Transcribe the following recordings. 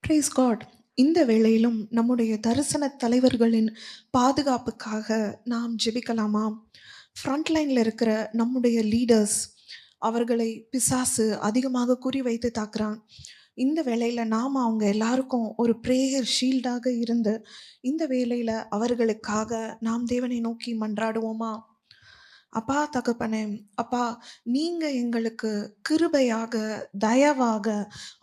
Price God. இந்த வேளையிலும் நம்முடைய தரிசன தலைவர்களின் பாதுகாப்புக்காக நாம் ஜெபிக்கலாமா? ஃப்ரண்ட் லைன்ல இருக்கிற நம்முடைய லீடர்ஸ், அவர்களை பிசாசு அதிகமாக குறிவைத்து தாக்குறான். இந்த வேளையில நாம அவங்க எல்லாருக்கும் ஒரு பிரேயர் ஷீல்டாக இருந்து, இந்த வேளையில அவர்களுக்காக நாம் தேவனை நோக்கி மன்றாடுவோமா? அப்பா தகப்பனே, அப்பா நீங்க எங்களுக்கு கிருபையாக, தயவாக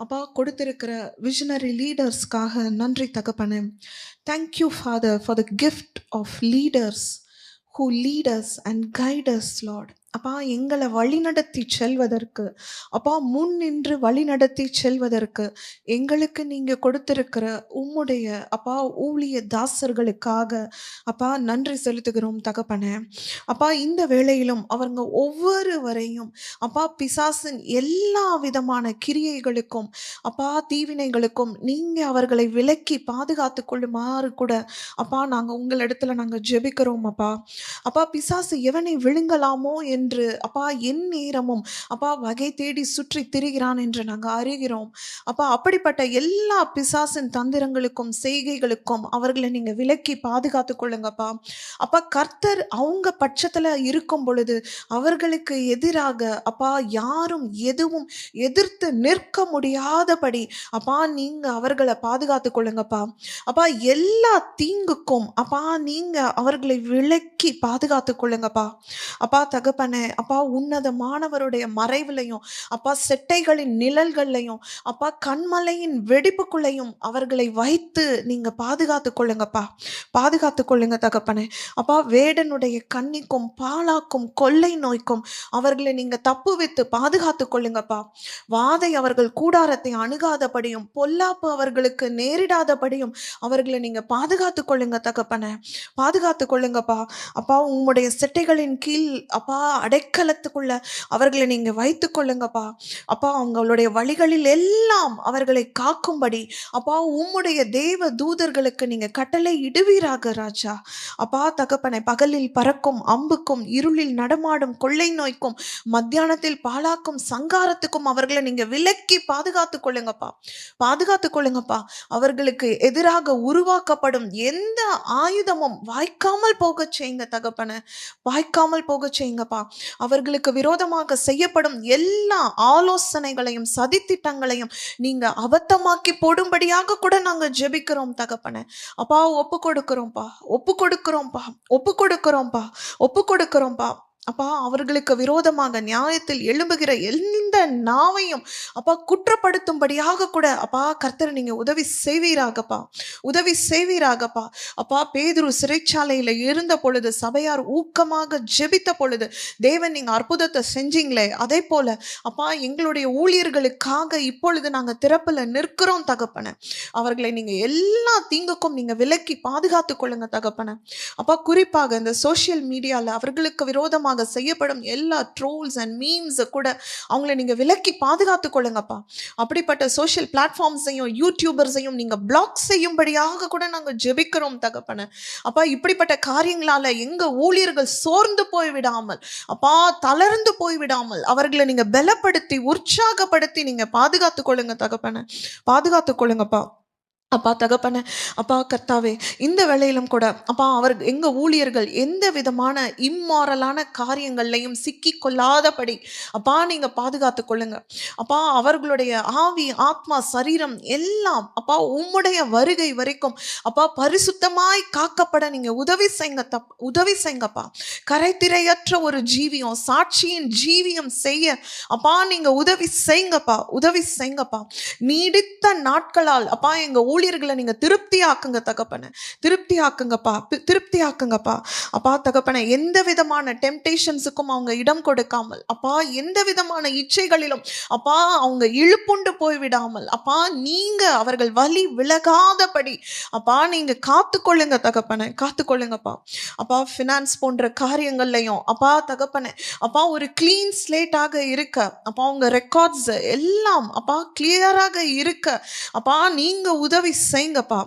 அப்பா கொடுத்திருக்கிற விஷனரி லீடர்ஸ்க்காக நன்றி தகப்பனே. Thank you, Father, for the gift of leaders who lead us and guide us, Lord. அப்பா எங்களை வழிநடத்தி செல்வதற்கு, அப்பா முன் நின்று வழிநடத்தி செல்வதற்கு எங்களுக்கு நீங்க கொடுத்திருக்கிற உம்முடைய அப்பா ஊழிய தாசர்களுக்காக அப்பா நன்றி செலுத்துகிறோம் தகப்பனே. அப்பா இந்த வேளையிலும் அவங்க ஒவ்வொருவரையும் அப்பா பிசாசின் எல்லா விதமான கிரியைகளுக்கும் அப்பா தீவினைகளுக்கும் நீங்க அவர்களை விலக்கி பாதுகாத்து கொள்ளுமாறு கூட அப்பா நாங்கள் உங்களிடத்துல நாங்கள் ஜெபிக்கிறோம் அப்பா. அப்பா பிசாசு எவனை விழுங்கலாமோ என்று அப்பா என் நேரமும் அப்பா வகை தேடி சுற்றி திரிகிறான் என்று நாங்கள் அறிகிறோம் அப்பா. அப்படிப்பட்ட எல்லா பிசாசின் தந்திரங்களுக்கும் செய்கைகளுக்கும் அவர்களை நீங்க விலக்கி பாதுகாத்து கொள்ளுங்கப்பா. அப்பா கர்த்தர் அவங்க பட்சத்துல இருக்கும் பொழுது அவர்களுக்கு எதிராக அப்பா யாரும் எதுவும் எதிர்த்து நிற்க முடியாதபடி அப்பா நீங்க அவர்களை பாதுகாத்து கொள்ளுங்கப்பா. அப்பா எல்லா தீங்குக்கும் அப்பா நீங்க அவர்களை விலக்கி பாதுகாத்து கொள்ளுங்கப்பா. அப்பா தகப்பனே, அப்பா உன்னதமானவருடைய மறைவிலையும் அப்பா செட்டைகளின் நிழல்கள்லையும் அப்பா கண்மலையின் வெடிப்புக்குள்ளையும் அவர்களை வைத்து நீங்க பாதுகாத்து கொள்ளுங்கப்பா. பாதுகாத்து கொள்ளுங்க தகப்பனே. அப்பா வேடனுடைய கண்ணிக்கும் பாலாக்கும் கொள்ளை நோய்க்கும் அவர்களை நீங்க தப்பு வைத்து பாதுகாத்து கொள்ளுங்கப்பா. வாதை அவர்கள் கூடாரத்தை அணுகாதபடியும் பொல்லாப்பு அவர்களுக்கு நேரிடாதபடியும் அவர்களை நீங்க பாதுகாத்து கொள்ளுங்க தகப்பனே. பாதுகாத்து கொள்ளுங்கப்பா. அப்பா உம்முடைய செட்டைகளின் கீழ் அப்பா அடைக்கலத்துக்குள்ள அவர்களை நீங்க வைத்து கொள்ளுங்கப்பா. அப்பா அவங்களுடைய வழிகளில் எல்லாம் அவர்களை காக்கும்படி அப்பா உம்முடைய தேவ தூதர்களுக்கு நீங்க கட்டளை இடுவீராக ராஜா. அப்பா தகப்பனை பகலில் பறக்கும் அம்புக்கும் இருளில் நடமாடும் கொள்ளை நோய்க்கும் மத்தியானத்தில் பாலாக்கும் சங்காரத்துக்கும் அவர்களை நீங்க விலக்கி பாதுகாத்து கொள்ளுங்கப்பா. பாதுகாத்து கொள்ளுங்கப்பா. அவர்களுக்கு எதிராக உருவாக்கப்படும் எந்த ஆயுதமும் வாய்க்காமல் போக செய்யுங்க தகப்பன. வாய்க்காமல் போக செய்யுங்கப்பா. அவர்களுக்கு விரோதமாக செய்யப்படும் எல்லா ஆலோசனைகளையும் சதித்திட்டங்களையும் நீங்க அபத்தமாக்கி போடும்படியாக கூட நாங்க ஜெபிக்கிறோம் தகப்பன. அப்பா ஒப்பு கொடுக்கிறோம்ப்பா, ஒப்பு கொடுக்கிறோம்ப்பா, ஒப்பு கொடுக்கிறோம்ப்பா, ஒப்பு கொடுக்கிறோம்ப்பா. அப்பா அவர்களுக்கு விரோதமாக நியாயத்தில் எழும்புகிற எந்த நாவையும் அப்பா குற்றப்படுத்தும்படியாக கூட அப்பா கர்த்தர் நீங்க உதவி செய்வீராகப்பா, உதவி செய்வீராகப்பா. அப்பா பேதுரு சிறைச்சாலையில இருந்த பொழுது சபையார் ஊக்கமாக ஜெபித்த பொழுது தேவன் நீங்க அற்புதத்தை செஞ்சீங்களே, அதே போல அப்பா எங்களுடைய ஊழியர்களுக்காக இப்பொழுது நாங்க திறப்புல நிற்கிறோம் தகப்பன. அவர்களை நீங்க எல்லா தீங்குக்கும் நீங்க விலக்கி பாதுகாத்து கொள்ளுங்க தகப்பன. அப்பா குறிப்பாக இந்த சோசியல் மீடியால அவர்களுக்கு விரோதமாக செய்யப்படும் எல்லா ட்ரோல்ஸ் அண்ட் மீம்ஸ் கூட அவங்களை நீங்க விலக்கி பாதுகாத்து கொள்ளுங்கப்பா. அப்படிப்பட்ட சோஷியல் பிளாட்ஃபார்ம்ஸையும் யூடியூபர்ஸையும் நீங்க பிளாக் செய்யும்படியாக கூட நாங்க ஜெபிக்கிறோம் தகப்பன. அப்பா இப்படிப்பட்ட காரியங்களால எங்க ஊழியர்கள் சோர்ந்து போய் விடாமல் அப்பா தளர்ந்து போய் விடாமல் அவர்களை நீங்க பலப்படுத்தி உற்சாகப்படுத்தி நீங்க பாதுகாத்து கொள்ளுங்க தகப்பன. பாதுகாத்து கொள்ளுங்கப்பா. அப்பா தகப்பன. அப்பா கர்த்தாவே இந்த வேளையிலும் கூட அப்பா எங்க ஊழியர்கள் எந்த விதமான இம்மாரலான காரியங்கள்லையும் சிக்கி கொள்ளாதபடி அப்பா நீங்க பாதுகாத்து கொள்ளுங்க அப்பா. அவர்களுடைய ஆவி ஆத்மா சரீரம் எல்லாம் அப்பா உம்முடைய வருகை வரைக்கும் அப்பா பரிசுத்தமாய் காக்கப்பட நீங்க உதவி செய்யுங்க உதவி செய்யுங்கப்பா. கரைத்திரையற்ற ஒரு ஜீவியம் சாட்சியின் ஜீவியம் செய்ய அப்பா நீங்க உதவி செய்யுங்கப்பா, உதவி செய்யுங்கப்பா. நீடித்த நாட்களால் அப்பா எங்க ஊழியர்களை நீங்க திருப்தி ஆக்குங்க தகப்பன. திருப்தி ஆக்குங்கப்பா, திருப்தி ஆக்குங்கப்பா. அப்பா தகப்பன எந்த விதமான டெம்டேஷன்ஸுக்கும் அவங்க இடம் கொடுக்காமல் அப்பா எந்த விதமான இச்சைகளிலும் அப்பா அவங்க இழுப்புண்டு போய்விடாமல் அப்பா நீங்க அவர்கள் வலி விலகாதபடி அப்பா நீங்க காத்துக்கொள்ளுங்க தகப்பன, காத்துக்கொள்ளுங்கப்பா. அப்பா ஃபினான்ஸ் போன்ற காரியங்கள்லையும் அப்பா தகப்பன அப்பா ஒரு கிளீன் ஸ்லேட்டாக இருக்க அப்பா உங்க ரெக்கார்ட்ஸ் எல்லாம் அப்பா கிளியராக இருக்க அப்பா நீங்க உதவி உதவி செய்யுங்கப்பா,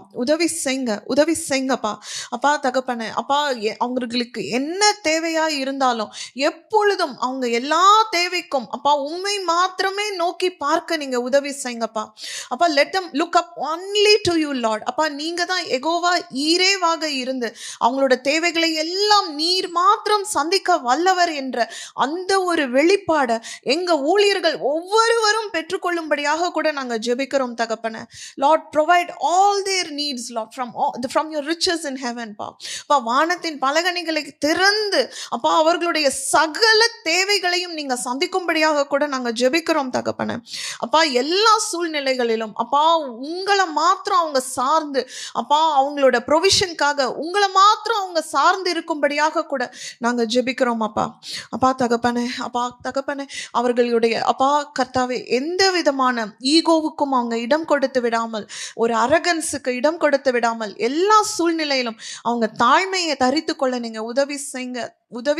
உதவி செய்யுங்கப்பா. அப்பா தகப்பனே, அப்பா அவங்களுக்கு என்ன தேவையா இருந்தாலும் எப்பொழுதும் அவங்க எல்லா தேவைக்கும் அப்பா உண்மை மாத்திரமே நோக்கி பார்க்க நீங்க உதவி செய்யுங்கப்பா. அப்பா let them look up only to you Lord. அப்பா நீங்க தான் யெகோவா ஈரேவாக இருந்து அவங்களோட தேவைகளை எல்லாம் நீர் மாத்திரம் சந்திக்க வல்லவர் என்ற அந்த ஒரு வெளிப்பாட எங்க ஊழியர்கள் ஒவ்வொருவரும் பெற்றுக்கொள்ளும்படியாக கூட நாங்க ஜெபிக்கிறோம் தகப்பனே. Lord provide all their needs Lord from your riches in heaven பா. அப்பா வானத்தின் பலகணிகளை திறந்து அப்பா அவர்களுடைய சகல தேவைகளையும் நீங்க சந்திக்கும்படியாக கூட நாங்க ஜெபிக்கிறோம் தகப்பனே. அப்பா எல்லா சூழ்நிலைகளிலும் அப்பா உங்களை மாத்திரம் அவங்க சார்ந்து அப்பா அவங்களோட ப்ரொவிஷனுக்காக உங்களை மாத்திரம் அவங்க சார்ந்து இருக்கும்படியாக கூட நாங்க ஜெபிக்கிறோம் அப்பா. அப்பா தகப்பனே அவர்களுடைய அப்பா கர்த்தாவே எந்த விதமான ஈகோவுக்கும் அவங்க இடம் கொடுத்து விடாமல், ஒரு அரகன்ஸுக்கு இடம் கொடுத்து விடாமல், எல்லா சூழ்நிலையிலும் அவங்க தாழ்மையை தரித்து கொள்ள நீங்க உதவி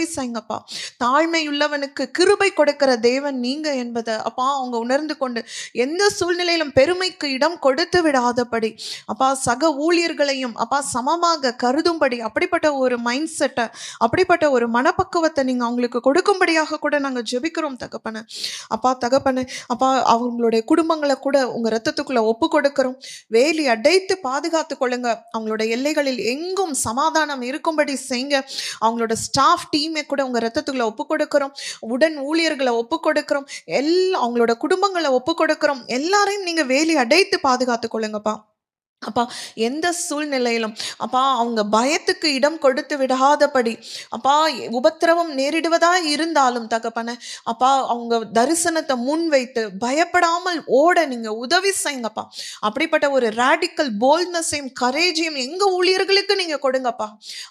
செய்யுங்கப்பா. தாழ்மையுள்ளவனுக்கு கிருபை கொடுக்கிற தேவன் நீங்க என்பதை அப்பா அவங்க உணர்ந்து கொண்டு எந்த சூழ்நிலையிலும் பெருமைக்கு இடம் கொடுத்து விடாதபடி அப்பா சக ஊழியர்களையும் அப்பா சமமாக கருதும்படி அப்படிப்பட்ட ஒரு மைண்ட் செட்டை, அப்படிப்பட்ட ஒரு மனப்பக்குவத்தை நீங்க அவங்களுக்கு கொடுக்கும்படியாக கூட நாங்க ஜெபிக்கிறோம் தகப்பனே. அப்பா அவங்களுடைய குடும்பங்களை கூட உங்க ரத்தத்துக்குள்ள ஒப்பு கொடுக்கிறோம். வேலி அடைத்து பாதுகாத்து கொள்ளுங்க. அவங்களோட எல்லைகளில் எங்கும் சமாதானம் இருக்கும்படி செய்யுங்க. அவங்களோட ஸ்டாஃப் டீமை கூட உங்க ரத்தத்துக்குள்ள ஒப்பு கொடுக்கிறோம். உடன் ஊழியர்களை ஒப்பு கொடுக்கிறோம். அவங்களோட குடும்பங்களை ஒப்பு கொடுக்கிறோம். எல்லாரையும் நீங்க வேலி அடைத்து பாதுகாத்து கொள்ளுங்கப்பா. அப்பா எந்த சூழ்நிலையிலும் அப்பா அவங்க பயத்துக்கு இடம் கொடுத்து விடாதபடி அப்பா உபத்திரவம் நேரிடுவதா இருந்தாலும் தகப்பனே அப்பா அவங்க தரிசனத்தை முன் வைத்து பயப்படாமல் ஓட நீங்க உதவி செய்யுங்கப்பா. அப்படிப்பட்ட ஒரு ராடிக்கல் போல்ட்னஸையும் கரேஜையும் எங்க ஊழியர்களுக்கு நீங்க கொடுங்கப்பா.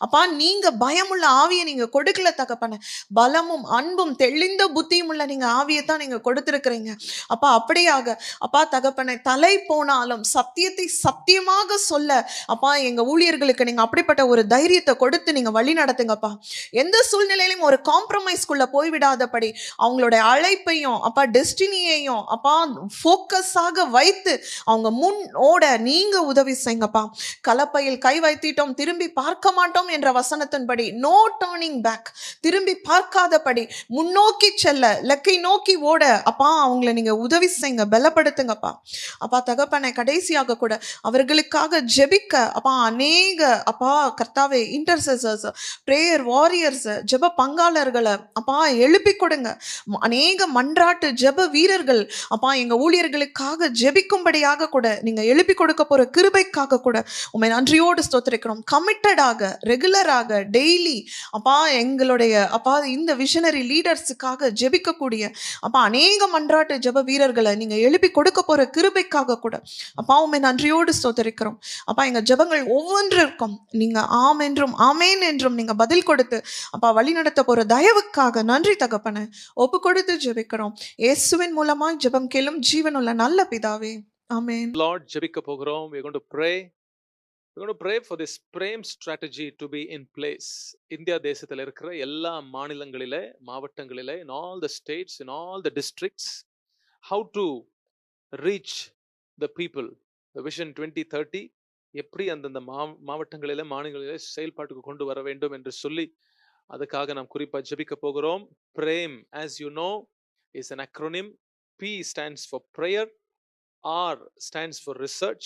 அப்பா நீங்க பயமுள்ள ஆவியை நீங்க கொடுக்கல தகப்பனே, பலமும் அன்பும் தெளிந்த புத்தியும் உள்ள நீங்க ஆவியை தான் நீங்க கொடுத்திருக்கிறீங்க அப்பா. அப்படியாக அப்பா தகப்பனே தலை போனாலும் சத்தியத்தை சத்தியம் சொல்ல அப்பா எங்க ஊழியர்களுக்கு நீங்க அப்படிப்பட்ட ஒரு தைரியத்தை கொடுத்து நீங்க வழி நடத்துங்கப்பா. எந்த சூழ்நிலையிலும் ஒரு காம்ப்ரமைஸ்குள்ள போய்விடாதபடி அவங்களுடைய அழைப்பையும் அப்பா டெஸ்டினியையும் அப்பா ஃபோக்கஸாக வைத்து அவங்க முன் ஓட நீங்க உதவி செய்யுங்கப்பா. கலப்பையில் கை வைத்திட்டோம் திரும்பி பார்க்க மாட்டோம் என்ற வசனத்தின்படி நோ டர்னிங் பேக், திரும்பி பார்க்காதபடி முன்னோக்கி செல்ல லக்கை நோக்கி ஓட அப்பா அவங்களை நீங்க உதவி செய்யுங்க, பலப்படுத்துங்கப்பா. அப்பா தகப்பனை கடைசியாக கூட அவர்களுக்காக ஜெபிக்க அப்பா அநேக அப்பா கர்த்தாவே இன்டர்செசர்ஸ், பிரேயர் வாரியர்ஸ், ஜெப பங்காளர்களை அப்பா எழுப்பி கொடுங்க. அநேக மன்றாட்டு ஜெப வீரர்கள் அப்பா எங்க ஊழியர்களுக்காக ஜெபிக்கும்படியாக கூட நீங்க எழுப்பி கொடுக்க போற கிருபைக்காக கூட உண்மை நன்றியோடு ஸ்தோத்திரிக்கிறோம். கமிட்டடாக ரெகுலராக டெய்லி அப்பா எங்களுடைய அப்பா இந்த விஷனரி லீடர்ஸுக்காக ஜெபிக்கக்கூடிய அப்பா அநேக மன்றாட்டு ஜெப வீரர்களை நீங்க எழுப்பி கொடுக்க போற கிருபைக்காக கூட அப்பா உண்மை நன்றியோடு ஸ்தோத்திரிக்கிறோம். அப்பா எங்க ஜெபங்கள் ஒவ்வொன்றிற்கும் நீங்க ஆம் என்றும் ஆமேன் என்றும் நீங்க பதில் கொடுத்து அப்பா வழி நடத்த போற தயவுக்காக நன்றி தகப்பனே. ஒப்பு கொடுத்து ஜெபிக்கிறோம் இயேசுவின் மூலமா ஜெபம் கேளும் ஜீவனுள்ள நல்ல பிதாவே, ஆமென். Lord ஜெபிக்க போகிறோம். we're going to pray. we're going to pray for this prem strategy to be in place. India தேசத்தில் இருக்கிற எல்லா மாநிலங்களிலே மாவட்டங்களிலே in all the states, in all the districts, how to reach the people. The vision 2030 எப்படி அந்தந்த மாவட்டங்களிலே மாநிலங்களிலே செயல்பாட்டுக்கு கொண்டு வர வேண்டும் என்று சொல்லி அதுக்காக நாம் குறிப்பா ஜெபிக்க போகிறோம். Prem as you know is an acronym. P stands for prayer, R stands for research,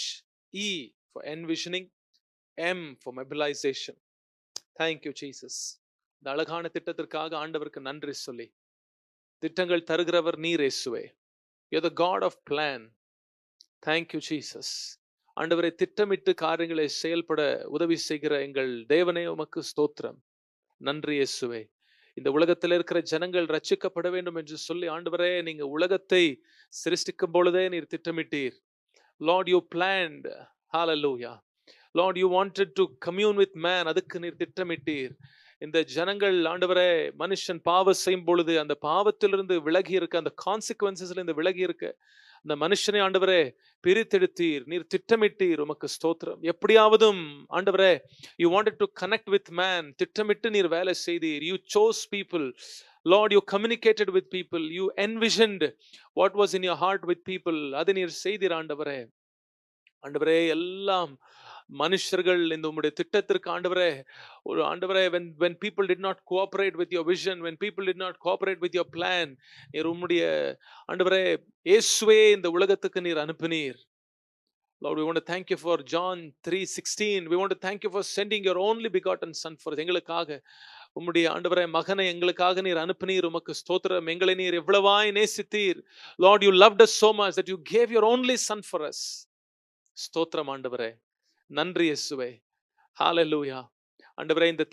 E for envisioning, M for mobilization. Thank you Jesus. இந்த அழகான திட்டத்திற்காக ஆண்டவருக்கு நன்றி சொல்லி திட்டங்கள் தருகிறவர் நீர் இயேசுவே. You're the God of plan. Thank you Jesus. ஆண்டவரை திட்டமிட்டு காரியங்களை செயல்பட உதவி செய்கிற எங்கள் தேவனே உமக்கு ஸ்தோத்திரம். நன்றி இயேசுவே. இந்த உலகத்தில் இருக்கிற ஜனங்கள் ரட்சிக்கப்பட வேண்டும் என்று சொல்லி ஆண்டவரே நீங்க உலகத்தை சிருஷ்டிக்கும் பொழுதே நீர் திட்டமிட்டீர். Lord you planned. Hallelujah. Lord you wanted to commune with man. அதுக்கு நீர் திட்டமிட்டீர். இந்த ஜனங்கள் ஆண்டவரே மனுஷன் பாவம் செய்யும் பொழுது அந்த பாவத்திலிருந்து விலகி இருக்க, அந்த கான்சிக்வன்சஸ்ல இருந்து விலகி இருக்க அந்த மனுஷனை ஆண்டவரே பிரித்தெடுத்தீர், நீர் திட்டமிட்டீர். உமக்கு ஸ்தோத்திரம். எப்படியாவதும் ஆண்டவரே you wanted to connect with man. திட்டமிட்டு நீர் வேலை செய்தீர். You chose people. Lord you communicated with people. You envisioned what was in your heart with people. அதை நீர் செய்தீர் ஆண்டவரே. ஆண்டவரே எல்லாம் மனுஷர்கள் இந்த உம்முடைய திட்டத்திற்கு ஆண்டவரே ஒரு ஆண்டவரே when people did not cooperate with your vision, when people did not cooperate with your plan, நீர் உம்முடைய ஆண்டவரே இயேசுவே இந்த உலகத்துக்கு நீர் அனுப்பினீர். Lord, we want to thank you for John 3:16. We want to thank you for sending your only begotten son for us. எங்களுக்காக உம்முடைய ஆண்டவரே மகனை எங்களுக்காக நீர் அனுப்பினீர். உமக்கு ஸ்தோத்திரம். எங்களை நீர் எவ்வளவாய் நேசித்தீர். Lord, you loved us so much that you gave your only son for us. ஸ்தோத்திரம் ஆண்டவரே. நன்றி இயேசுவே. ஹalleluya. ஆண்டவரே இந்த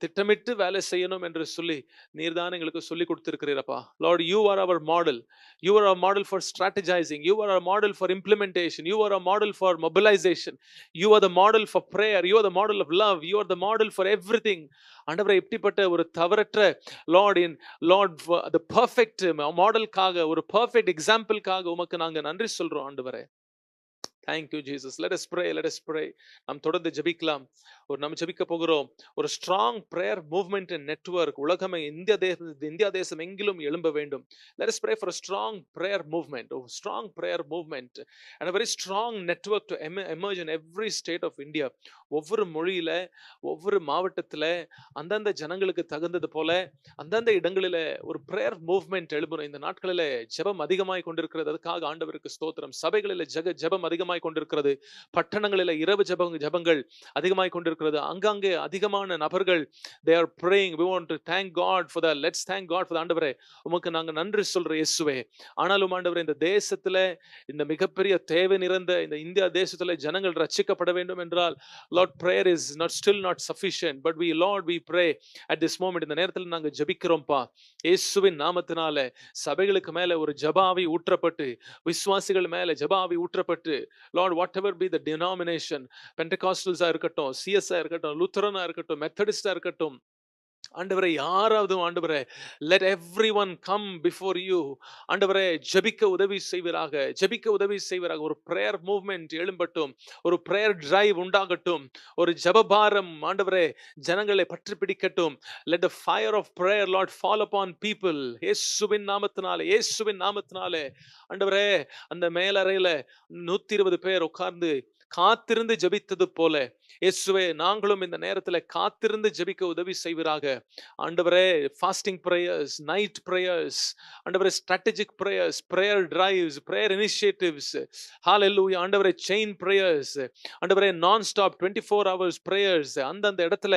திட்டமிட்டு வேலை செய்யணும் என்று சொல்லி நீர்தான் எங்களுக்கு சொல்லி கொடுத்திருக்கிறீரப்பா. Lord, you are our model. You are our model for strategizing. You are our model for implementation. You are our model for mobilization. You are the model for prayer. You are the model of love. You are the model for everything. ஆண்டவரே இப்படிப்பட்ட ஒரு தவறற்ற Lord the perfect மாடலுக்காக ஒரு perfect எக்ஸாம்பிளுக்காக உமக்கு நாங்க நன்றி சொல்றோம் ஆண்டவரே. Thank you, Jesus. Let us pray. Let us pray. நாம் தொடர்ந்து ஜெபிக்கலாம். நம்ம ஜெபிக்க போகிறோம். ஒரு strong prayer movement and network உலகமே இந்தியா தேசம் எங்கிலும் எழும்ப வேண்டும். Let us pray for a strong prayer movement, a strong prayer movement and a very strong network to emerge in every state of India. ஒவ்வொரு மொழியில ஒவ்வொரு மாவட்டத்துல அந்தந்த ஜனங்களுக்கு தகுந்தது போல அந்தந்த இடங்களில ஒரு பிரேயர் மூவ்மெண்ட் எழும்பணும். இந்த நாட்களில ஜெபம் அதிகமாய் கொண்டிருக்கிறது. அதுக்காக ஆண்டவருக்கு ஸ்தோத்திரம். சபைகளில ஜெபம் அதிகமாய் கொண்டிருக்கிறது. பட்டணங்களில இரவு ஜெபங்கள் அதிகமாய் கொண்டிருக்கிறது. அங்கங்கே அதிகமான நபர்கள் they are praying. We want to thank God for that. Let's thank God for the ஆண்டவரே. உமக்கு நாங்க நன்றி சொல்றோம் இயேசுவே. ஆனாலும் ஆண்டவரே இந்த தேசத்துல இந்த மிகப்பெரிய தேவை நிறைந்த இந்த இந்தியா தேசத்துல ஜனங்கள் ரட்சிக்கப்பட வேண்டும் என்றால் Lord, prayer is still not sufficient, but we pray at this moment. இந்த நேரத்தில் நாங்க ஜெபிக்கிறோம்ப்பா. இயேசுவின் நாமத்தினால சபைகளுக்கு மேல ஒரு ஜெபாவி ஊற்றப்பட்டு விசுவாசிகள் மேல ஜெபாவி ஊற்றப்பட்டு Lord, whatever be the denomination, Pentecostals இருக்கட்டும், CS இருக்கட்டும், Lutheran இருக்கட்டும், Methodist இருக்கட்டும், ஆண்டவரே யாராவது ஆண்டவரே let everyone come before you. ஆண்டவரே ஜெபிக்க உதவி செய்வீராக. ஒரு prayer movement எழும்பட்டும். ஒரு prayer drive உண்டாகட்டும். ஒரு ஜெபபாரம் ஆண்டவரே ஜனங்களை பற்றி பிடிக்கட்டும். Let the fire of prayer, Lord, fall upon people. இயேசுவின் நாமத்தினாலே ஆண்டவரே அந்த மேலறையில 120 பேர் உட்கார்ந்து காத்திருந்து ஜெபித்தது போல இயேசுவே நாங்களும் இந்த நேரத்துல காத்திருந்து ஜெபிக்க உதவி செய்வீராக. ஆண்டவரே ஃபாஸ்டிங் பிரேயர்ஸ், நைட் பிரேயர்ஸ், ஆண்டவரே strategic prayers, prayer drives, prayer initiatives, hallelujah. ஆண்டவரே செயின் பிரேயர்ஸ், ஆண்டவரே நான் ஸ்டாப் 24 hours பிரேயர்ஸ் அந்தந்த இடத்துல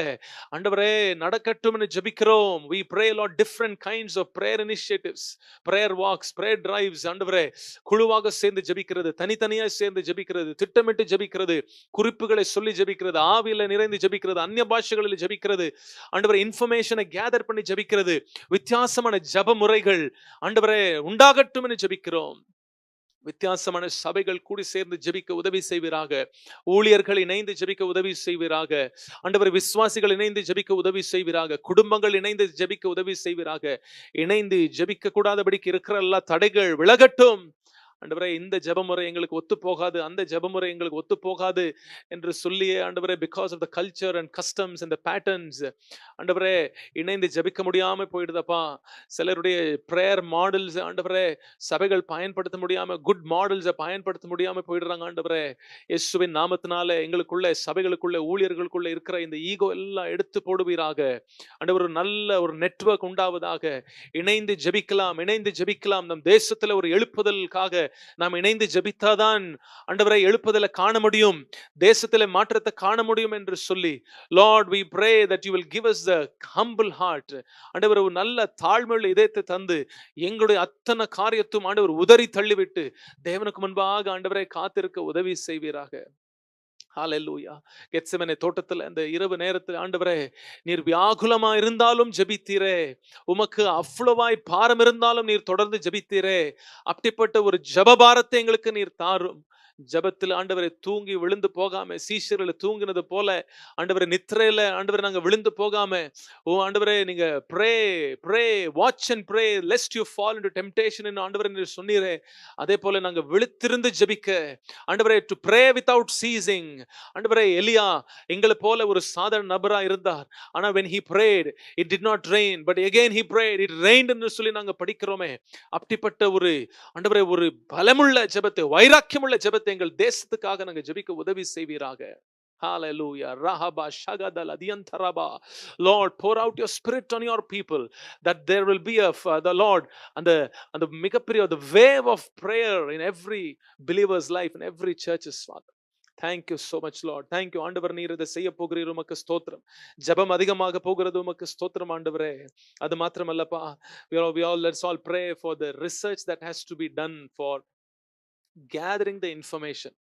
ஆண்டவரே நடக்கட்டும்னு ஜெபிக்கிறோம். we pray, Lord, different kinds of prayer initiatives, prayer walks, prayer drives. ஆண்டவரே குழுவாக சேர்ந்து ஜெபிக்கிறது, தனித்தனியா சேர்ந்து ஜெபிக்கிறது, திட்டமிட்டு ஜெபிக்கிறது, குறிப்புகளை சொல்லி ஜெபிக்கிறது, ஆவியில நிறைந்து ஜெபிக்கிறது, அந்நிய பாஷைகளில் ஜெபிக்கிறது, ஆண்டவரே இன்ஃபர்மேஷனை கேதர் பண்ணி ஜெபிக்கிறது, வித்தியாசமான ஜெப முறைகள் ஆண்டவரே உண்டாகட்டும் என்று ஜெபிக்கிறோம். வித்தியாசமான சபைகள் கூடி சேர்ந்து ஜெபிக்க உதவி செய்வீராக. ஊழியர்கள் இணைந்து ஜெபிக்க உதவி செய்வீராக. ஆண்டவரே விசுவாசிகள் இணைந்து ஜெபிக்க உதவி செய்வீராக. குடும்பங்கள் இணைந்து ஜெபிக்க உதவி செய்வீராக. இணைந்து ஜெபிக்க கூடாதபடிக்கு இருக்கிற எல்லா தடைகள் விலகட்டும். ஆண்டவரே இந்த ஜெபமுறை எங்களுக்கு ஒத்து போகாது, அந்த ஜெபமுறை எங்களுக்கு ஒத்து போகாது என்று சொல்லியே ஆண்டவரே because of the culture and customs and the patterns ஆண்டவரே இணைந்து ஜெபிக்க முடியாம போயிடுதப்பா. சிலருடைய prayer models ஆண்டவரே சபைகள் பயன்படுத்த முடியாம, குட் மாடல்ஸை பயன்படுத்த முடியாம போயிடுறாங்க. ஆண்டவரே இயேசுவின் நாமத்தினால எங்களுக்குள்ள சபைகளுக்குள்ள ஊழியர்களுக்குள்ள இருக்கிற இந்த ஈகோ எல்லாம் எடுத்து போடுவீராக. ஆண்டவர் ஒரு நல்ல ஒரு நெட்வொர்க் உண்டாவதாக. இணைந்து ஜெபிக்கலாம். நம் தேசத்துல ஒரு எழுப்புதலுக்காக நாம் இணைந்து ஜெபித்தாதான் ஆண்டவரை எழுப்புதலை காண முடியும், தேசத்திலே மாற்றத்தை காண முடியும் என்று சொல்லி Lord, we pray that you will give us the humble heart. ஆண்டவர் ஒரு நல்ல தாழ்மையுள்ள இதயத்தை தந்து எங்களுடைய அத்தனை காரியத்தும் ஆண்டவர் உதறி தள்ளிவிட்டு தேவனுக்கு முன்பாக ஆண்டவரை காத்திருக்க உதவி செய்வீராக. ஹalleluya. கெத்செமனே தோட்டத்துல அந்த இரவு நேரத்தில் ஆண்டவரே நீர் வியாகுலமா இருந்தாலும் ஜெபித்தீரே, உமக்கு அவ்வளவாய் பாரம் இருந்தாலும் நீர் தொடர்ந்து ஜெபித்தீரே. அப்படிப்பட்ட ஒரு ஜெபபாரத்தை எங்களுக்கு நீர் தாரும். ஜெபத்தில் ஆண்டவரை தூங்கி விழுந்து போகாம, சீஷர்களை தூங்கினது போல ஆண்டவரை நித்திரையில ஆண்டவரை நாங்க விழுந்து போகாம, ஓ ஆண்டவரே நீங்க pray watch and pray lest you fall into temptation என்று ஆண்டவரே நீர் சொன்னீரே, அதே போல நாங்க விழித்திருந்து ஜெபிக்க ஆண்டவரே to pray without ceasing. ஆண்டவரே எலியா எங்களை போல ஒரு சாதாரண நபரா இருந்தார். ஆனா when he prayed it did not rain but again he prayed it rained என்று சொல்லி நாங்க படிக்கிறோமே. அப்படிப்பட்ட ஒரு ஆண்டவரே ஒரு பலமுள்ள ஜெபத்தை, வைராக்கியமுள்ள ஜெபத்தை கொடுத்து எங்கள் தேசத்துக்காக நாங்க ஜெபிக்க உதவி செய்வீராக. Hallelujah. Rahaba shagadal adiyantaraba. Lord, pour out your spirit on your people, that there will be the Lord and the மிகப்பெரிய the wave of prayer in every believer's life, in every church's, Father. Thank you so much, Lord. Thank you. ஆண்டவர், நீர் இதை செய்ய போகிறீர், உமக்கு ஸ்தோத்திரம். ஜெபம் அதிகமாக போகிறது, உமக்கு ஸ்தோத்திரம் ஆண்டவரே. அது மாத்திரமல்லப்பா, let's all pray for the research that has to be done for gathering the information.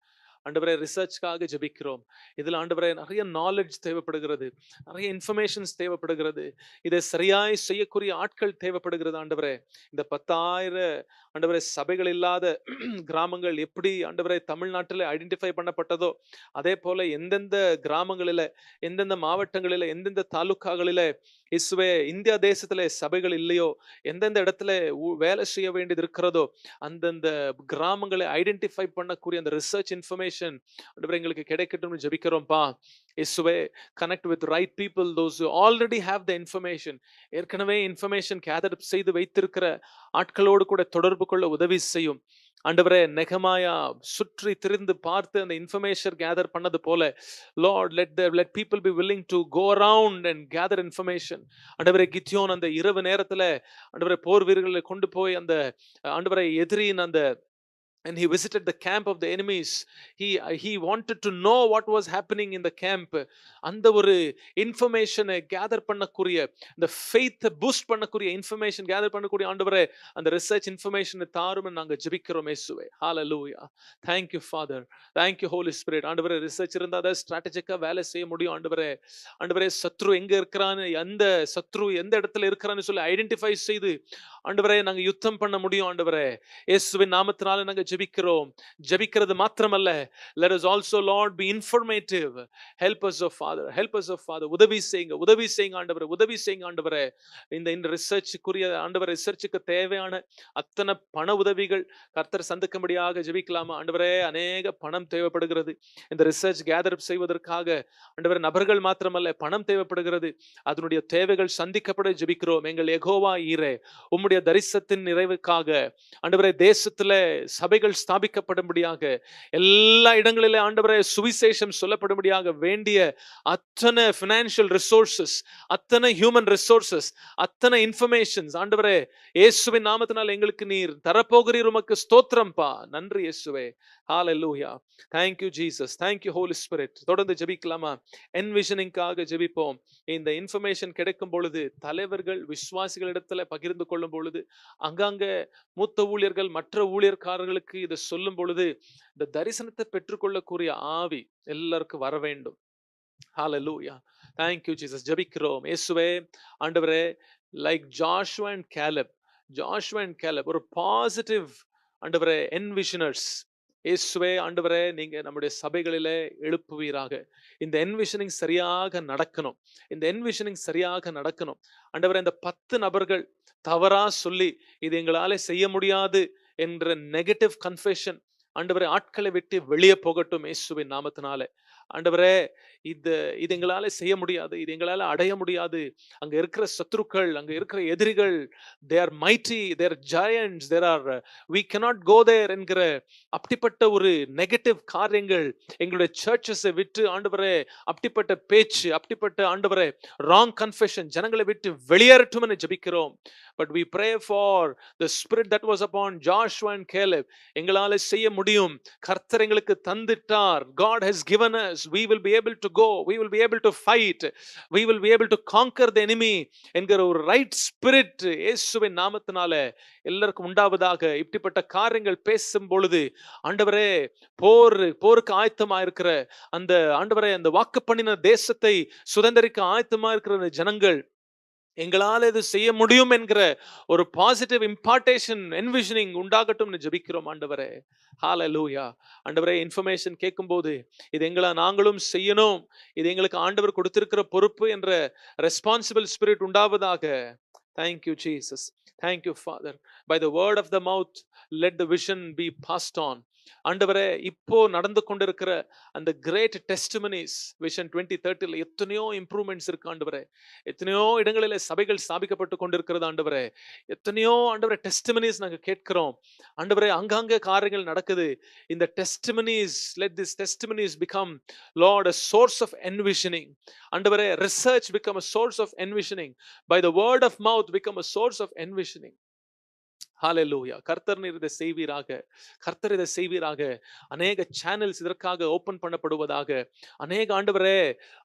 ஆண்டவரே, ரிசர்ச்காக ஜெபிக்கிறோம். இதுல ஆண்டவரே நிறைய நாலேஜ் தேவைப்படுகிறது, நிறைய இன்ஃபர்மேஷன்ஸ் தேவைப்படுகிறது. இதை சரியாய் செய்யக்கூடிய ஆட்கள் தேவைப்படுகிறது. ஆண்டவரே, இந்த 10,000 ஆண்டவரே சபைகள் இல்லாத கிராமங்கள் எப்படி ஆண்டவரே தமிழ்நாட்டில் ஐடென்டிஃபை பண்ணப்பட்டதோ, அதே போல எந்தெந்த கிராமங்களில, எந்தெந்த மாவட்டங்களில, எந்தெந்த தாலுக்காகளில இயேசுவே இந்தியா தேசத்துல சபைகள் இல்லையோ, எந்தெந்த இடத்துல வேலை செய்ய வேண்டியது இருக்கிறதோ, அந்தந்த கிராமங்களை ஐடென்டிஃபை பண்ணக்கூடிய அந்த ரிசர்ச் இன்ஃபர்மேஷன் ஆண்டவரே எங்களுக்கு கிடைக்கட்டும்னு ஜெபிக்கிறோம்ப்பா. இயேசுவே, connect with right people, those who already have the information. ஏற்கனவே இன்ஃபர்மேஷன் கேதர் செய்து வைத்திருக்கிற ஆட்களோடு கூட தொடர்பு கொள்ள உதவி செய்யும். ஆண்டவரே, நெகமாயா சுற்றி திரிந்து பார்த்து அந்த இன்ஃபர்மேஷன் கேதர் பண்ணது போல, Lord, let people be willing to go around and gather information. ஆண்டவரே, கித்யோன் அந்த இரவு நேரத்துல ஆண்டவரே போர் வீரர்களை கொண்டு போய் அந்த ஆண்டவரை எதிரியின் அந்த and he visited the camp of the enemies. He wanted to know what was happening in the camp. அந்த ஒரு இன்ஃபர்மேஷனை கேதர் பண்ணக்கூடிய, இந்த ஃபெய்த் பூஸ்ட் பண்ணக்கூடிய இன்ஃபர்மேஷன் கேதர் பண்ணக்கூடிய ஆண்டவரே, அந்த ரிசர்ச் இன்ஃபர்மேஷனை தாரும் நாங்க ஜெபிக்கிறோம் இயேசுவே. ஹalleluya. Thank you Father. Thank you Holy Spirit. ஆண்டவரே, ரிசர்ச் இருந்தா தான் ஸ்ட்ராட்டஜிக்கா வேலை செய்ய முடியும். ஆண்டவரே, ஆண்டவரே, சத்ரு எங்க இருக்கிறான்னு, எந்த சத்ரு எந்த இடத்துல இருக்கிறான்னு சொல்லி ஐடென்டிஃபை செய்து ஆண்டவரே நாங்க யுத்தம் பண்ண முடியும். ஆண்டவரே, இயேசுவின் நாமத்தினால நாங்க ஜெபிக்கிறோம். ஜெபிக்கிறது மாத்திரமல்ல, let us also Lord be informative. Help us oh Father, help us oh Father. உதவி செய்யுங்க ஆண்டவரே, உதவி செய்யுங்க ஆண்டவரே. இந்த ரிசர்ச்சுக்குரிய ஆண்டவரே, ரிசர்ச்சுக்கு தேவையான அத்தனை பண உதவிகள் கர்த்தர் சந்திக்கும்படியாக ஜெபிக்கலாமா ஆண்டவரே? அநேக பணம் தேவைப்படுகிறது இந்த ரிசர்ச் கேதர் செய்வதற்காக. ஆண்டவரே, நபர்கள் மாத்திரமல்ல, பணம் தேவைப்படுகிறது. அதனுடைய தேவைகள் சந்திக்கப்பட ஜெபிக்கிறோம். எங்கள் யெகோவா ஈரே, உம்முடைய தரிசனத்தின் நிறைவுக்காக ஆண்டவரே, தேசத்துல சபைகள் ஸ்தாபிக்கப்படும்படியாக, எல்லா இடங்களிலே ஆண்டவரே சுவிசேஷம் சொல்லப்படும்படியாக வேண்டிய அத்தனை ஃபினான்ஷியல் ரிசோர்சஸ், அத்தனை ஹியூமன் ரிசோர்சஸ், அத்தனை இன்ஃபர்மேஷன்ஸ் ஆண்டவரே இயேசுவின் நாமத்தினால் எங்களுக்கு நீர் தரப்போகிறீர். உமக்கு ஸ்தோத்திரம்பா. நன்றி இயேசுவே. ஹalleluya. Thank you Jesus. Thank you Holy Spirit. தொடர்ந்து ஜெபிக்கலாமா? என்விஷனிங்காக ஜெபிப்போம். இந்த இன்ஃபர்மேஷன் கிடைக்கும் பொழுது, தலைவர்கள் விசுவாசிகளிடத்துல பகிர்ந்து கொள்ளும் பொழுது, அங்கங்க மூத்த ஊழியர்கள் மற்ற ஊழியர்காரர்களுக்கு இதை சொல்லும் பொழுது, இந்த தரிசனத்தை பெற்றுக்கொள்ளக்கூடிய ஆவி எல்லாருக்கும் வர வேண்டும். ஹalleluya. Thank you Jesus. ஜெபிக்கிறோம் இயேசுவே. ஆண்டவரே, like Joshua and Caleb ஒரு பாசிட்டிவ் ஆண்டவரே என்விஷனர்ஸ் இயேசுவே. ஆண்டவரே, நீங்க நம்முடைய சபைகளிலே எழுப்புவீராக. இந்த என்விஷனிங் சரியாக நடக்கணும். இந்த என்விஷனிங் சரியாக நடக்கணும் ஆண்டவரே. இந்த 10 நபர்கள் தவறா சொல்லி இது எங்களால செய்ய முடியாது என்ற நெகட்டிவ் கன்ஃபெஷன் ஆண்டவரே ஆட்களை விட்டு வெளியே போகட்டும் இயேசுவின் நாமத்தினால. ஆண்டவரே, இது எங்களால செய்ய முடியாது, இது எங்களால அடைய முடியாது. அங்க இருக்கிற சத்துருக்கள், அங்க இருக்கிற எதிரிகள், they are mighty, they are giants, we cannot go there என்கிற அப்படிப்பட்ட ஒரு நெகட்டிவ் காரியங்கள் எங்களுடைய சர்ச்சஸை விட்டு ஆண்டவரே, அப்படிப்பட்ட பேச்சு, அப்படிப்பட்ட ஆண்டவரே ராங் கன்ஃபெஷன் ஜனங்களை விட்டு வெளியேறட்டும் என ஜெபிக்கிறோம். But we pray for the spirit that was upon Joshua and Caleb. எங்களால செய்ய முடியும். கர்த்தர் எங்களுக்கு தந்திட்டார். God has given us. We will be able to go. We will be able to fight. We will be able to conquer the enemy என்கிற ஒரு right spirit இயேசுவின் நாமத்தினால எல்லாருக்கும் உண்டாவதாக. இப்படிப்பட்ட காரியங்கள் பேசும் பொழுது ஆண்டவரே, போருக்கு ஆயத்தமா இருக்கிற அந்த ஆண்டவரே, அந்த வாக்கு பண்ணின தேசத்தை சுதந்திரிக்க ஆயத்தமா இருக்கிற ஜனங்கள், எங்களால் இது செய்ய முடியும் என்கிற ஒரு பாசிட்டிவ் இம்பார்ட்டேஷன் என்விஷனிங் உண்டாகட்டும்னு ஜெபிக்கிறோம் ஆண்டவரே. ஹalleluya. ஆண்டவரே, இன்ஃபர்மேஷன் கேட்கும்போது இது நாங்களும் செய்யணும், இது எங்களுக்கு ஆண்டவர் கொடுத்திருக்கிற பொறுப்பு என்ற ரெஸ்பான்சிபிள் ஸ்பிரிட் உண்டாவதாக. Thank you Jesus. Thank you Father. By the word of the mouth let the vision be passed on. ஆண்டவரே இப்போ நடந்து கொண்டிருக்கிற அந்த கிரேட் டெஸ்டிமனிஸ் விஷன் 2030 எத்தனையோ இம்ப்ரூவ்மெண்ட்ஸ் இருக்கு ஆண்டவரே. எத்தனையோ இடங்களிலே சபைகள் ஸ்தாபிக்கப்பட்டு கொண்டிருக்கிறது ஆண்டவரே. எத்தனையோ ஆண்டவரே டெஸ்டிமனிஸ் நாங்க கேட்கிறோம் ஆண்டவரே. அங்கங்க காரியங்கள் நடக்குது. இந்த testimonies, let this testimonies become Lord a source of envisioning. ஆண்டவரே, research become a source of envisioning. By the word of mouth become a source of envisioning. ஹalleluya. கர்த்தர் நீர் இதை செய்வீராக. கர்த்தர் இதை செய்வீராக. அநேக சேனல்ஸ் இதற்காக ஓபன் பண்ணப்படுவதாக. அநேக ஆண்டவரே,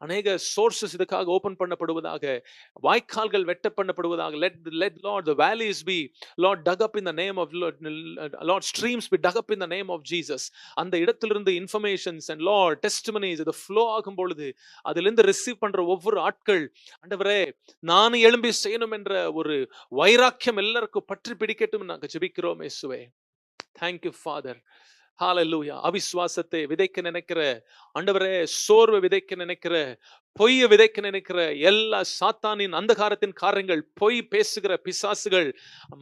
அநேக சோர்சஸ் இதுக்காக ஓபன் பண்ணப்படுவதாக. வாய்க்கால்கள் வெட்ட பண்ணப்படுவதாக. let Lord the valleys be Lord dug up in the name of Lord streams be dug up in the name of Jesus. அந்த இடத்திலிருந்து இன்ஃபர்மேஷன்ஸ் and Lord testimonies இது flow ஆகும் பொழுது அதிலிருந்து ரிசீவ் பண்ற ஒவ்வொரு ஆட்கள் ஆண்டவரே, நான் எழும்பி செய்யணும் என்ற ஒரு வைராக்கியம் எல்லாருக்கும் பற்றி பிடிக்கட்டும் நாங்க ஜெபிக்கிறோம் இயேசுவே. Thank you Father. Hallelujah. அவிசுவாசத்தை விதைக்க நினைக்கிற ஆண்டவரே, சோர்வை விதைக்க நினைக்கிற, பொய்யை விதைக்க நினைக்கிற எல்லா சாத்தானின் அந்தகாரத்தின் காரியங்கள், பொய் பேசுகிற பிசாசுகள்,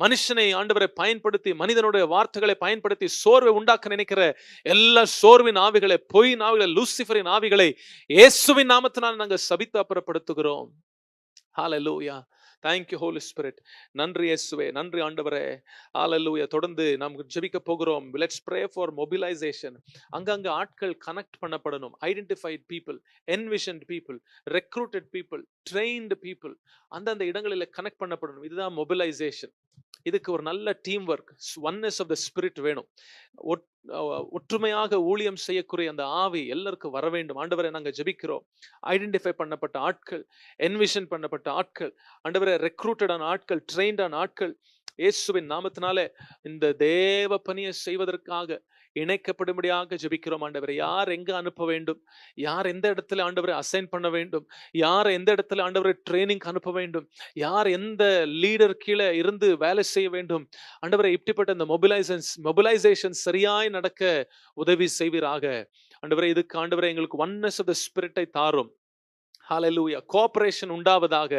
மனுஷனை ஆண்டவரை பயன்படுத்தி, மனிதனுடைய வார்த்தைகளை பயன்படுத்தி சோர்வை உண்டாக்க நினைக்கிற எல்லா சோர்வின் ஆவிகளை, பொய் ஆவிகளை, லூசிஃபரின் ஆவிகளை இயேசுவின் நாமத்தினால் நாங்கள் சபித்து அப்புறப்படுத்துகிறோம். Hallelujah. Thank you Holy Spirit. நன்றி இயேசுவே, நன்றி ஆண்டவரே. Hallelujah. தொடர்ந்து நாம் ஜெபிக்க போகிறோம். Let's pray for mobilization. அங்கங்க ஆட்கள் connect பண்ணப்படணும். Identified people, envisioned people, recruited people, trained people அந்தந்த இடங்களில் கனெக்ட் பண்ணப்படணும். இதுதான் mobilization. இதுக்கு ஒரு நல்ல team work, oneness of the spirit வேணும். ஒற்றுமையாக ஊழியம் செய்யக்கூடிய அந்த ஆவி எல்லாருக்கும் வர வேண்டும். ஆண்டவரை நாங்கள் ஜெபிக்கிறோம். ஐடென்டிஃபை பண்ணப்பட்ட ஆட்கள், என்விஷன் பண்ணப்பட்ட ஆட்கள், ஆண்டவரை ரெக்ரூட்டடான ஆட்கள், ட்ரெயின்டான ஆட்கள் இயேசுவின் நாமத்தினாலே இந்த தேவ பணியை செய்வதற்காக இணைக்கப்படும்படியாக ஜெபிக்கிறோம். ஆண்டவரை யார் எங்க அனுப்ப வேண்டும், யார் எந்த இடத்துல ஆண்டவரை அசைன் பண்ண வேண்டும், யார் எந்த இடத்துல ஆண்டவரை ட்ரைனிங் அனுப்ப வேண்டும், யார் எந்த லீடர் கீழே இருந்து வேலை செய்ய வேண்டும், ஆண்டவரை இப்படிப்பட்ட இந்த மொபிலைசேஷன் சரியாய் நடக்க உதவி செய்வீராக. ஆண்டவரை இதுக்கு ஆண்டவரை எங்களுக்கு ஒன்னஸ் ஆஃப் த ஸ்பிரிட்டை தாரும். ஹalleluya. கோஆபரேஷன் உண்டாவதாக.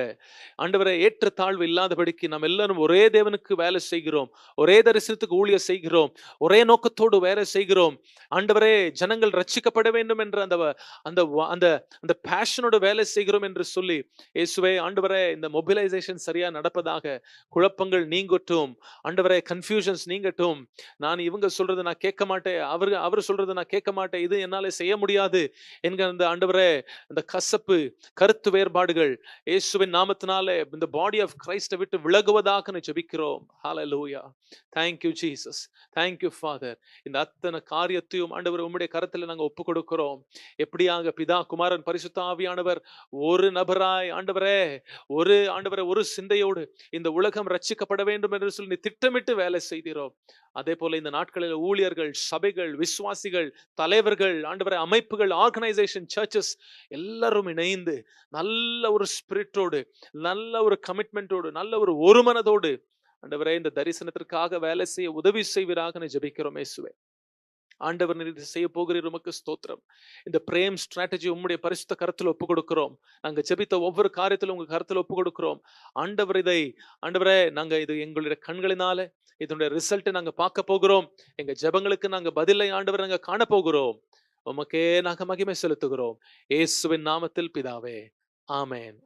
ஆண்டவரே, ஏற்றத்தாழ்வு இல்லாதபடிக்கு நாம் எல்லாரும் ஒரே தேவனுக்கு வேலை செய்கிறோம், ஒரே தரிசனத்துக்கு ஊழியம் செய்கிறோம், ஒரே நோக்கத்தோடு வேலை செய்கிறோம். ஆண்டவரே, ஜனங்கள் ரட்சிக்கப்பட வேண்டும் என்ற அந்த அந்த அந்த அந்த பேஷனோட வேலை செய்கிறோம் என்று சொல்லி இயேசுவே ஆண்டவரே, இந்த மொபிலைசேஷன் சரியா நடப்பதாக. குழப்பங்கள் நீங்கட்டும் ஆண்டவரே, கன்ஃபியூஷன்ஸ் நீங்கட்டும். நான் இவங்க சொல்றது நான் கேட்க மாட்டேன், அவர் சொல்றது நான் கேட்க மாட்டேன், இது என்னால செய்ய முடியாது என்கிற அந்த ஆண்டவரே, அந்த கசப்பு, கருத்து வேறுபாடுகள் இயேசுவின் நாமத்தினாலே இந்த பாடி ஆஃப் கிரைஸ்ட விட்டு விலகுவதாக ஜெபிக்கிறோம். ஹalleluya. Thank you Jesus. Thank you Father. இந்த அத்தனை காரியத்தையும் ஆண்டவர் உம்முடைய கரத்தில் நாங்கள் ஒப்பு கொடுக்கிறோம். எப்படியாக பிதா, குமாரன், பரிசுத்த ஆவியானவர் ஒரு நபராய் ஆண்டவரே, ஒரு சிந்தையோடு இந்த உலகம் ரட்சிக்கப்பட வேண்டும் என்று சொல்லி திட்டமிட்டு வேலை செய்கிறோம். அதே போல இந்த நாட்களில் ஊழியர்கள், சபைகள், விசுவாசிகள், தலைவர்கள், ஆண்டவரே, அமைப்புகள், ஆர்கனைசேஷன், சர்ச்சஸ் எல்லாரும் இணைந்து நல்ல ஒரு ஸ்பிரிட்டோடு, நல்ல ஒரு கமிட்மெண்டோடு, நல்ல ஒரு மனதோடு ஆண்டவரே இந்த தரிசனத்திற்காக வேலை செய்ய உதவி செய்வீராக ஜெபிக்கிறோம் இயேசுவே. ஆண்டவர் நீர் செய்ய போகிறீர், உமக்கு ஸ்தோத்திரம். இந்த பிரேம் ஸ்ட்ராட்டஜி உம்முடைய பரிசுத்த கருத்தில் ஒப்பு கொடுக்கிறோம். நாங்க ஜெபித்த ஒவ்வொரு காரியத்திலும் உங்க கருத்தில் ஒப்பு கொடுக்கிறோம். ஆண்டவரே, நாங்க இது எங்களுடைய கண்களினால இதனுடைய ரிசல்ட்டை நாங்க பார்க்க போகிறோம். எங்க ஜெபங்களுக்கு நாங்க பதிலை ஆண்டவர் நாங்க காண போகிறோம். உமக்கே நாங்க மகிமை செலுத்துகிறோம். இயேசுவின் நாமத்தில் பிதாவே, ஆமென்.